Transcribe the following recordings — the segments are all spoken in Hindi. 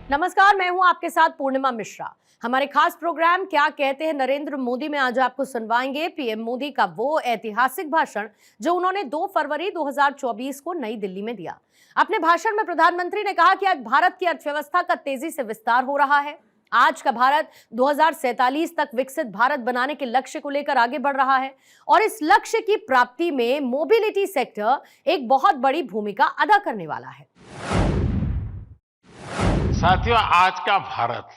नमस्कार, मैं हूं आपके साथ पूर्णिमा मिश्रा। हमारे खास प्रोग्राम क्या कहते हैं नरेंद्र मोदी में आज आपको सुनवाएंगे पीएम मोदी का वो ऐतिहासिक भाषण जो उन्होंने 2 फरवरी 2024 को नई दिल्ली में दिया। अपने भाषण में प्रधानमंत्री ने कहा कि आज भारत की अर्थव्यवस्था का तेजी से विस्तार हो रहा है। आज का भारत 2047 तक विकसित भारत बनाने के लक्ष्य को लेकर आगे बढ़ रहा है और इस लक्ष्य की प्राप्ति में मोबिलिटी सेक्टर एक बहुत बड़ी भूमिका अदा करने वाला है। साथियों, आज का भारत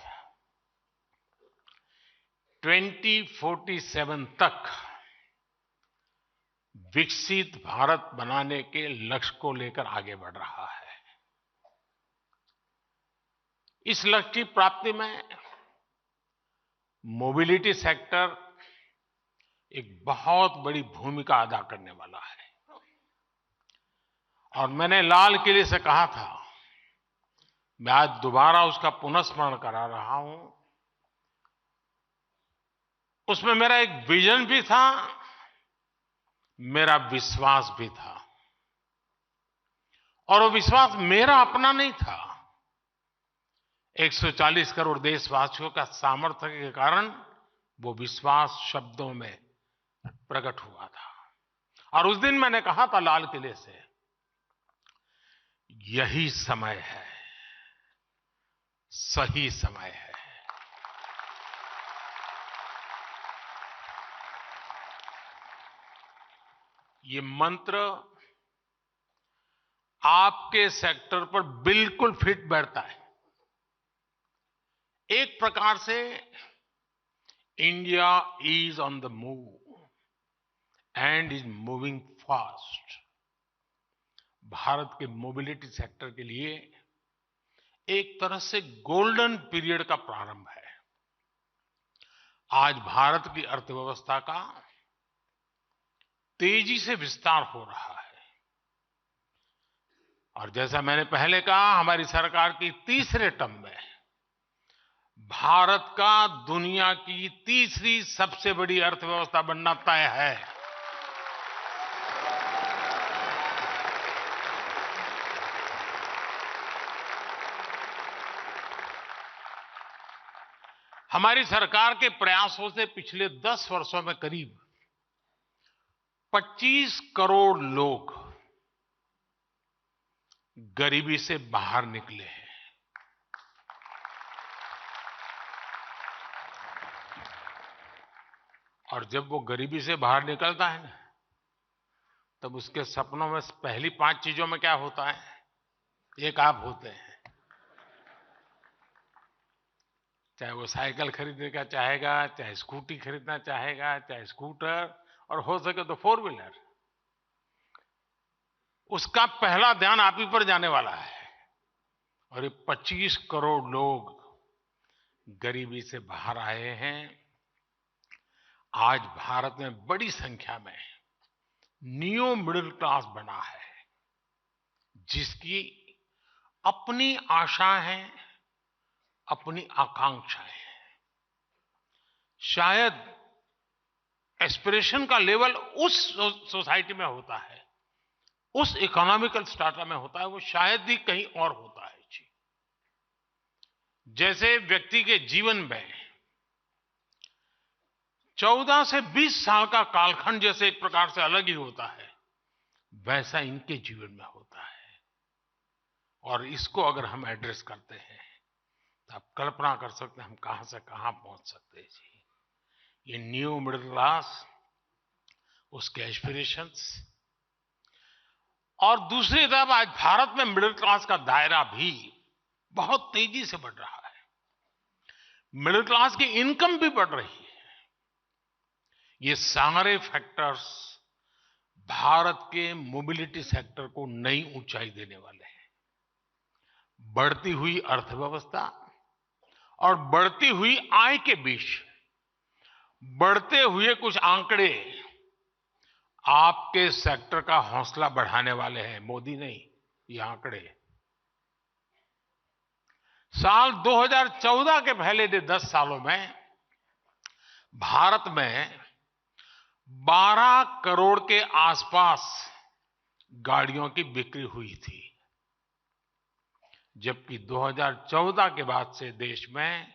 2047 तक विकसित भारत बनाने के लक्ष्य को लेकर आगे बढ़ रहा है। इस लक्ष्य की प्राप्ति में मोबिलिटी सेक्टर एक बहुत बड़ी भूमिका अदा करने वाला है। और मैंने लाल किले से कहा था, मैं आज दोबारा उसका पुनःस्मरण करा रहा हूं। उसमें मेरा एक विजन भी था, मेरा विश्वास भी था। और वो विश्वास मेरा अपना नहीं था, 140 करोड़ देशवासियों का सामर्थ्य के कारण वो विश्वास शब्दों में प्रकट हुआ था। और उस दिन मैंने कहा था लाल किले से, यही समय है, सही समय है। ये मंत्र आपके सेक्टर पर बिल्कुल फिट बैठता है। एक प्रकार से India is on the move and is moving fast. Bharat के मोबिलिटी सेक्टर के लिए एक तरह से गोल्डन पीरियड का प्रारंभ है। आज भारत की अर्थव्यवस्था का तेजी से विस्तार हो रहा है। और जैसा मैंने पहले कहा, हमारी सरकार की तीसरे टर्म में भारत का दुनिया की तीसरी सबसे बड़ी अर्थव्यवस्था बनना तय है। हमारी सरकार के प्रयासों से पिछले 10 वर्षों में करीब 25 करोड़ लोग गरीबी से बाहर निकले हैं। और जब वो गरीबी से बाहर निकलता है ना, तब उसके सपनों में पहली 5 चीजों में क्या होता है? एक आप होते हैं। चाहे वो साइकिल खरीदने का चाहेगा, चाहे स्कूटी खरीदना चाहेगा, चाहे स्कूटर, और हो सके तो 4 व्हीलर। उसका पहला ध्यान आप ही पर जाने वाला है। और ये 25 करोड़ लोग गरीबी से बाहर आए हैं। आज भारत में बड़ी संख्या में न्यू मिडिल क्लास बना है, जिसकी अपनी आशाएं हैं, अपनी आकांक्षाएं हैं। शायद एस्पिरेशन का लेवल उस सोसाइटी में होता है, उस इकोनॉमिकल स्ट्राटा में होता है, वो शायद ही कहीं और होता है जी। जैसे व्यक्ति के जीवन में 14 से 20 साल का कालखंड जैसे एक प्रकार से अलग ही होता है, वैसा इनके जीवन में होता है। और इसको अगर हम एड्रेस करते हैं तो आप कल्पना कर सकते हैं हम कहां से कहां पहुंच सकते हैं जी। ये न्यू मिडिल क्लास, उसके एस्पिरेशंस, और दूसरी तरफ आज भारत में मिडिल क्लास का दायरा भी बहुत तेजी से बढ़ रहा है। मिडिल क्लास की इनकम भी बढ़ रही है। ये सारे फैक्टर्स भारत के मोबिलिटी सेक्टर को नई ऊंचाई देने वाले हैं। बढ़ती हुई अर्थव्यवस्था और बढ़ती हुई आय के बीच बढ़ते हुए कुछ आंकड़े आपके सेक्टर का हौसला बढ़ाने वाले हैं। मोदी नहीं, ये आंकड़े। साल 2014 के पहले 10 सालों में भारत में 12 करोड़ के आसपास गाड़ियों की बिक्री हुई थी, जबकि 2014 के बाद से देश में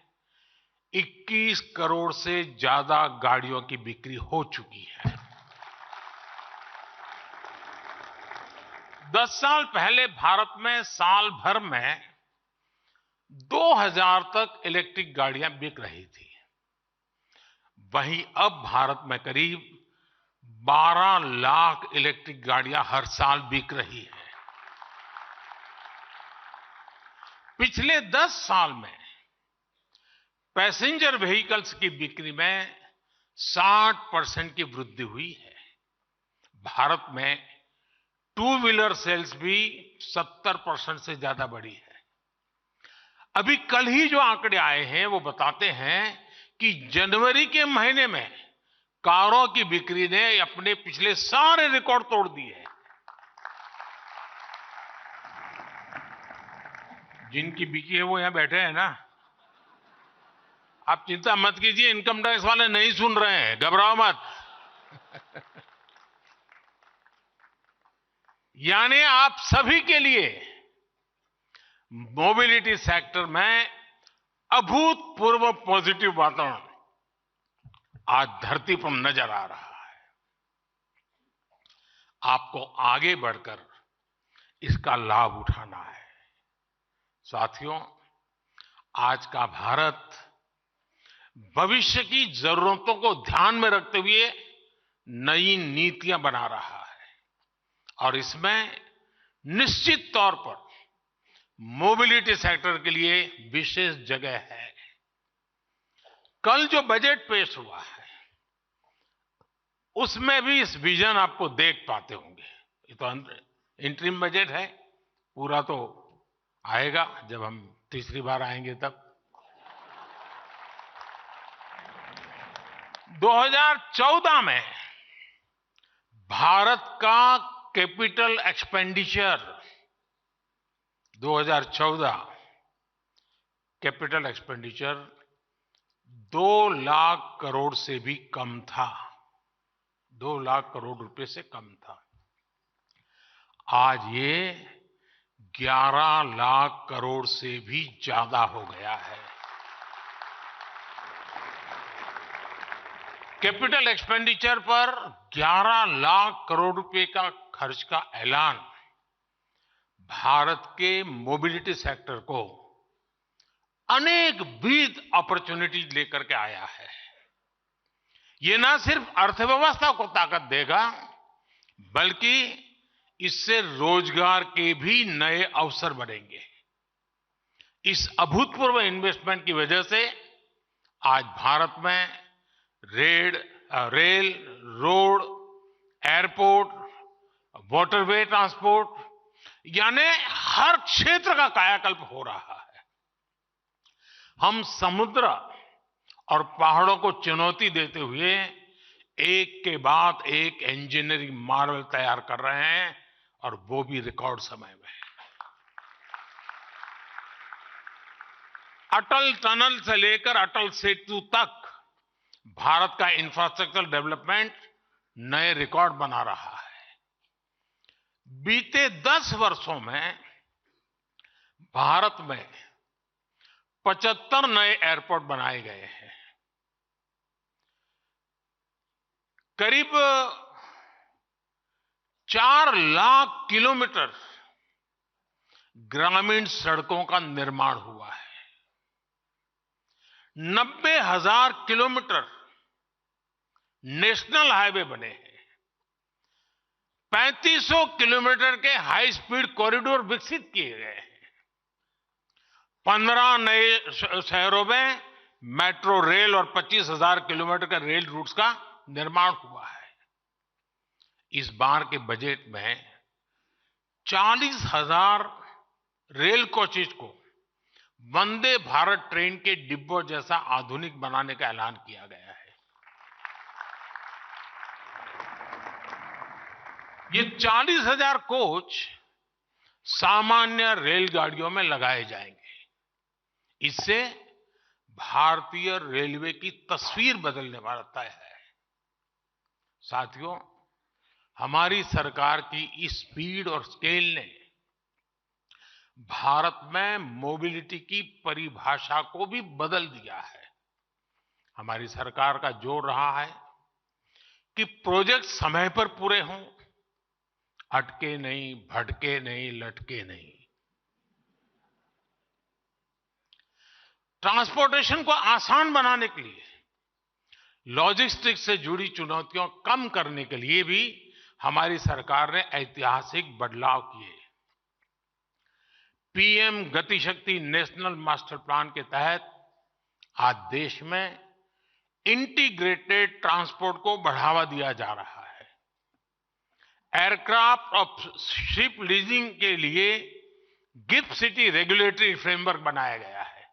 21 करोड़ से ज्यादा गाड़ियों की बिक्री हो चुकी है। 10 साल पहले भारत में साल भर में 2000 तक इलेक्ट्रिक गाड़ियां बिक रही थी। वहीं अब भारत में करीब 12 लाख इलेक्ट्रिक गाड़ियां हर साल बिक रही है। पिछले 10 साल में पैसेंजर व्हीकल्स की बिक्री में 60% की वृद्धि हुई है। भारत में टू व्हीलर सेल्स भी 70% से ज्यादा बढ़ी है। अभी कल ही जो आंकड़े आए हैं वो बताते हैं कि जनवरी के महीने में कारों की बिक्री ने अपने पिछले सारे रिकॉर्ड तोड़ दिए हैं। जिनकी बिकी है वो यहां बैठे हैं ना। आप चिंता मत कीजिए, इनकम टैक्स वाले नहीं सुन रहे हैं, घबराओ मत। यानी आप सभी के लिए मोबिलिटी सेक्टर में अभूतपूर्व पॉजिटिव वातावरण आज धरती पर नजर आ रहा है। आपको आगे बढ़कर इसका लाभ उठाना है। साथियों, आज का भारत भविष्य की जरूरतों को ध्यान में रखते हुए नई नीतियां बना रहा है और इसमें निश्चित तौर पर मोबिलिटी सेक्टर के लिए विशेष जगह है। कल जो बजट पेश हुआ है उसमें भी इस विजन आपको देख पाते होंगे। ये तो इंटरिम बजट है, पूरा तो आएगा जब हम तीसरी बार आएंगे तब। 2014 में भारत का capital expenditure 2014 capital expenditure 2 lakh crore से भी कम था। 2 लाख करोड़ रुपए से कम था। आज ये 11 लाख करोड़ से भी ज्यादा हो गया है। कैपिटल एक्सपेंडिचर पर 11 लाख करोड़ रुपए का खर्च का ऐलान भारत के मोबिलिटी सेक्टर को अनेक विद अपॉर्चुनिटीज लेकर के आया है। ये ना सिर्फ अर्थव्यवस्था को ताकत देगा बल्कि इससे रोजगार के भी नए अवसर बनेंगे। इस अभूतपूर्व इन्वेस्टमेंट की वजह से आज भारत में rail, road, airport, waterway transport यानी हर क्षेत्र का कायाकल्प हो रहा है। हम समुद्र और पहाड़ों को चुनौती देते हुए एक के बाद एक इंजीनियरिंग मार्वल तैयार कर रहे हैं और वो भी रिकॉर्ड समय में। अटल टनल से लेकर अटल सेतु तक भारत का इंफ्रास्ट्रक्चर डेवलपमेंट नए रिकॉर्ड बना रहा है। बीते 10 वर्षों में भारत में 75 नए एयरपोर्ट बनाए गए हैं। करीब 4 लाख किलोमीटर ग्रामीण सड़कों का निर्माण हुआ है। 90,000 किलोमीटर नेशनल हाईवे बने हैं। 3500 किलोमीटर के हाई स्पीड कॉरिडोर विकसित किए गए हैं। 15 नए शहरों में मेट्रो रेल और 25,000 किलोमीटर के रेल रूट्स का निर्माण हुआ है। इस बार के बजट में 40,000 रेल कोचेज को वंदे भारत ट्रेन के डिब्बों जैसा आधुनिक बनाने का ऐलान किया गया है। ये 40,000 कोच सामान्य रेलगाड़ियों में लगाए जाएंगे। इससे भारतीय रेलवे की तस्वीर बदलने वाला तय है। साथियों, हमारी सरकार की इस स्पीड और स्केल ने भारत में मोबिलिटी की परिभाषा को भी बदल दिया है। हमारी सरकार का जोर रहा है कि प्रोजेक्ट समय पर पूरे हों, अटके नहीं, भटके नहीं, लटके नहीं। ट्रांसपोर्टेशन को आसान बनाने के लिए, लॉजिस्टिक्स से जुड़ी चुनौतियों कम करने के लिए भी हमारी सरकार ने ऐतिहासिक बदलाव किए। पीएम गति शक्ति नेशनल मास्टर प्लान के तहत आज देश में इंटीग्रेटेड ट्रांसपोर्ट को बढ़ावा दिया जा रहा है। एयरक्राफ्ट और शिप लीजिंग के लिए गिफ्ट सिटी रेगुलेटरी फ्रेमवर्क बनाया गया है।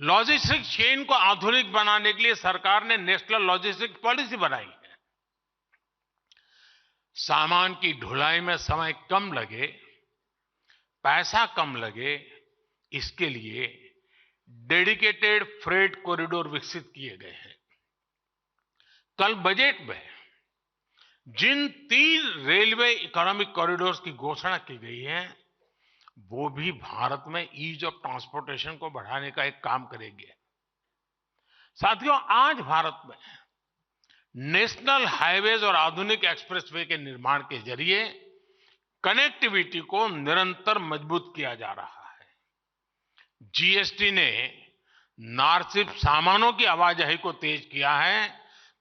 लॉजिस्टिक्स चेन को आधुनिक बनाने के लिए सरकार ने नेशनल लॉजिस्टिक्स पॉलिसी बनाई है। सामान की ढुलाई में समय कम लगे, पैसा कम लगे, इसके लिए डेडिकेटेड फ्रेट कॉरिडोर विकसित किए गए हैं। कल बजट में जिन 3 रेलवे इकोनॉमिक कॉरिडोर्स की घोषणा की गई है, वो भी भारत में ईज ऑफ ट्रांसपोर्टेशन को बढ़ाने का एक काम करेंगे। साथियों, आज भारत में नेशनल हाईवेज और आधुनिक एक्सप्रेसवे के निर्माण के जरिए कनेक्टिविटी को निरंतर मजबूत किया जा रहा है। जीएसटी ने न सिर्फ सामानों की आवाजाही को तेज किया है,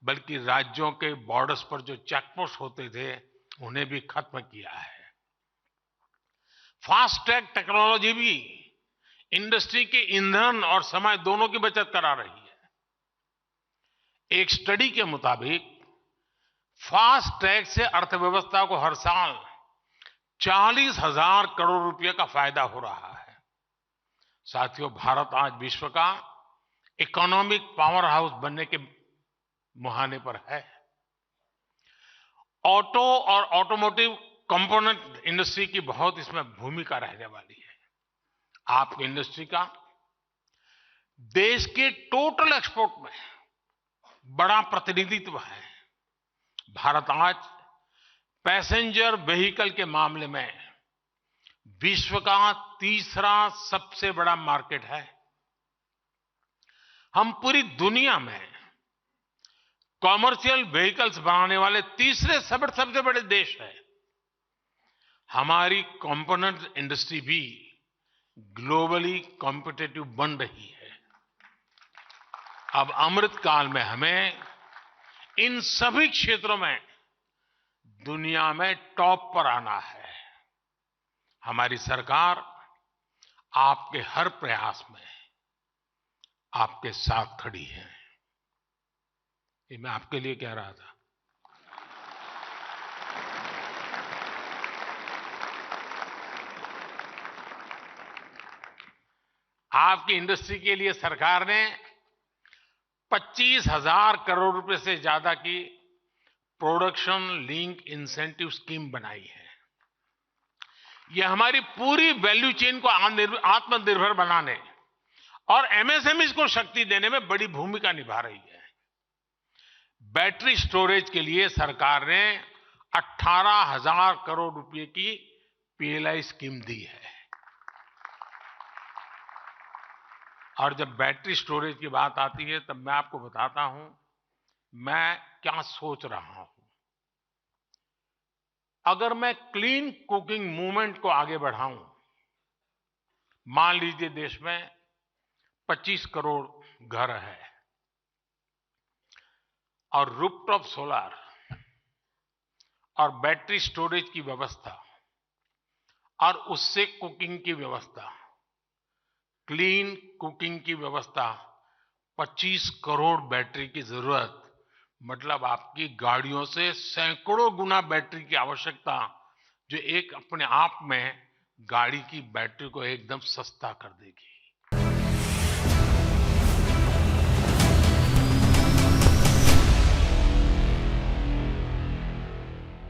बल्कि राज्यों के बॉर्डर्स पर जो चेकपोस्ट होते थे, उन्हें भी खत्म किया है। फास्ट ट्रैक टेक्नोलॉजी भी इंडस्ट्री के ईंधन और समय दोनों की बचत करा रही है। एक स्टडी के मुताबिक फास्ट ट्रैक से अर्थव्यवस्था को हर साल 40,000 करोड़ रुपए का फायदा हो रहा है। साथियों, भारत आज विश्व का इकोनॉमिक पावर हाउस बनने के मुहाने पर है। ऑटो और ऑटोमोटिव कंपोनेंट इंडस्ट्री की बहुत इसमें भूमिका रहने वाली है। आपकी इंडस्ट्री का देश के टोटल एक्सपोर्ट में बड़ा प्रतिनिधित्व है। भारत आज पैसेंजर व्हीकल के मामले में विश्व का तीसरा सबसे बड़ा मार्केट है। हम पूरी दुनिया में कॉमर्शियल व्हीकल्स बनाने वाले तीसरे सबसे बड़े देश हैं। हमारी कंपोनेंट इंडस्ट्री भी ग्लोबली कॉम्पिटिटिव बन रही है। अब अमृत काल में हमें इन सभी क्षेत्रों में दुनिया में टॉप पर आना है। हमारी सरकार आपके हर प्रयास में आपके साथ खड़ी है। ये मैं आपके लिए कह रहा था। आपकी इंडस्ट्री के लिए सरकार ने 25,000 करोड़ रुपए से ज्यादा की प्रोडक्शन लिंक इंसेंटिव स्कीम बनाई है। यह हमारी पूरी वैल्यू चेन को आत्मनिर्भर बनाने और एमएसएमई को शक्ति देने में बड़ी भूमिका निभा रही है। बैटरी स्टोरेज के लिए सरकार ने 18,000 करोड़ रुपए की पीएलआई स्कीम दी है। और जब बैटरी स्टोरेज की बात आती है, तब मैं आपको बताता हूं मैं क्या सोच रहा हूं। अगर मैं क्लीन कुकिंग मूवमेंट को आगे बढ़ाऊं, मान लीजिए देश में 25 करोड़ घर है और रूफटॉप सोलर और बैटरी स्टोरेज की व्यवस्था और उससे कुकिंग की व्यवस्था, क्लीन कुकिंग की व्यवस्था, 25 करोड़ बैटरी की जरूरत, मतलब आपकी गाड़ियों से सैकड़ों गुना बैटरी की आवश्यकता, जो एक अपने आप में गाड़ी की बैटरी को एकदम सस्ता कर देगी।